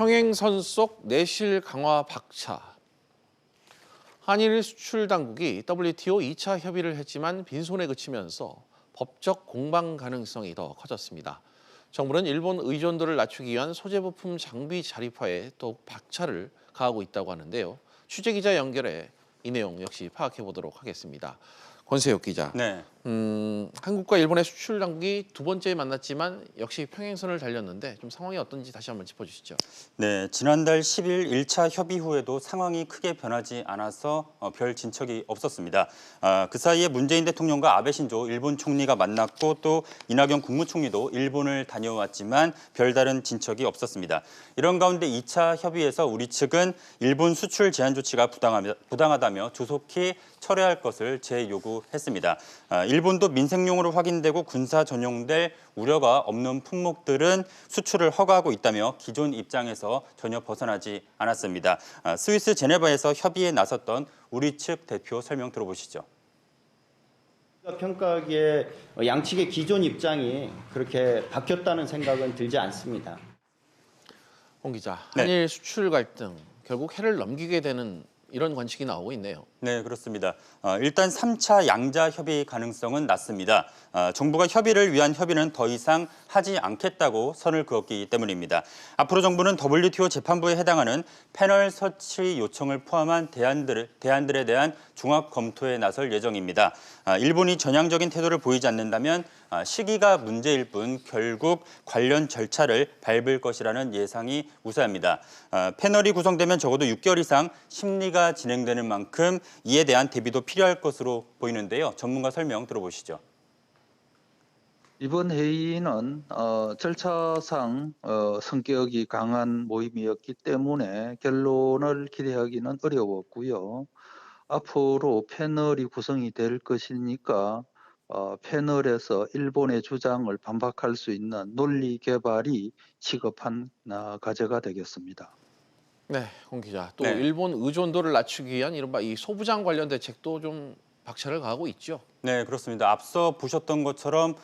평행선 속 내실 강화 박차. 한일 수출 당국이 WTO 2차 협의를 했지만 빈손에 그치면서 법적 공방 가능성이 더 커졌습니다. 정부는 일본 의존도를 낮추기 위한 소재 부품 장비 자립화에 더욱 박차를 가하고 있다고 하는데요. 취재 기자 연결해 이 내용 역시 파악해 보도록 하겠습니다. 권세혁 기자. 네. 한국과 일본의 수출 당국이 두 번째 만났지만 역시 평행선을 달렸는데 좀 상황이 어떤지 다시 한번 짚어주시죠. 네, 지난달 10일 1차 협의 후에도 상황이 크게 변하지 않아서 별 진척이 없었습니다. 그 사이에 문재인 대통령과 아베 신조 일본 총리가 만났고 또 이낙연 국무총리도 일본을 다녀왔지만 별다른 진척이 없었습니다. 이런 가운데 2차 협의에서 우리 측은 일본 수출 제한 조치가 부당하다며 조속히 철회할 것을 재요구했습니다. 일본도 민생용으로 확인되고 군사 전용될 우려가 없는 품목들은 수출을 허가하고 있다며 기존 입장에서 전혀 벗어나지 않았습니다. 스위스 제네바에서 협의에 나섰던 우리 측 대표 설명 들어보시죠. 평가하기에 양측의 기존 입장이 그렇게 바뀌었다는 생각은 들지 않습니다. 홍 기자, 네. 한일 수출 갈등 결국 해를 넘기게 되는 이런 관측이 나오고 있네요. 네, 그렇습니다. 일단 3차 양자 협의 가능성은 낮습니다. 정부가 협의를 위한 협의는 더 이상 하지 않겠다고 선을 그었기 때문입니다. 앞으로 정부는 WTO 재판부에 해당하는 패널 설치 요청을 포함한 대안들에 대한 종합 검토에 나설 예정입니다. 일본이 전향적인 태도를 보이지 않는다면 시기가 문제일 뿐 결국 관련 절차를 밟을 것이라는 예상이 우세합니다. 패널이 구성되면 적어도 6개월 이상 심리가 진행되는 만큼 이에 대한 대비도 필요할 것으로 보이는데요. 전문가 설명 들어보시죠. 이번 회의는 절차상 성격이 강한 모임이었기 때문에 결론을 기대하기는 어려웠고요. 앞으로 패널이 구성이 될 것이니까 패널에서 일본의 주장을 반박할 수 있는 논리 개발이 시급한 과제가 되겠습니다. 네, 홍 기자. 또 네. 일본 의존도를 낮추기 위한 이른바 이 소부장 관련 대책도 좀 박차를 가하고 있죠. 네, 그렇습니다. 앞서 보셨던 것처럼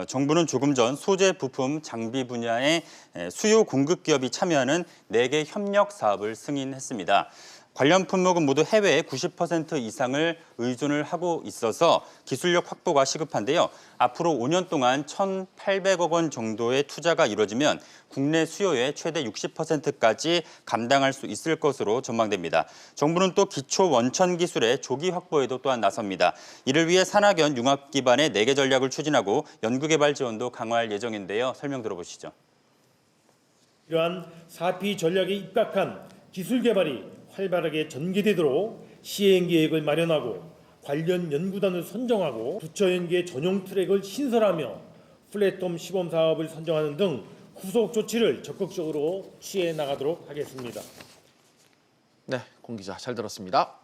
정부는 조금 전 소재 부품 장비 분야의 수요 공급 기업이 참여하는 4개 협력 사업을 승인했습니다. 관련 품목은 모두 해외의 90% 이상을 의존을 하고 있어서 기술력 확보가 시급한데요. 앞으로 5년 동안 1,800억 원 정도의 투자가 이루어지면 국내 수요의 최대 60%까지 감당할 수 있을 것으로 전망됩니다. 정부는 또 기초 원천 기술의 조기 확보에도 또한 나섭니다. 이를 위해 산학연 융합 기반의 4개 전략을 추진하고 연구개발 지원도 강화할 예정인데요. 설명 들어보시죠. 이러한 4P 전략에 입각한 기술 개발이 활발하게 전개되도록 시행 계획을 마련하고 관련 연구단을 선정하고 부처 연계 전용 트랙을 신설하며 플랫폼 시범 사업을 선정하는 등 후속 조치를 적극적으로 취해 나가도록 하겠습니다. 네, 홍 기자 잘 들었습니다.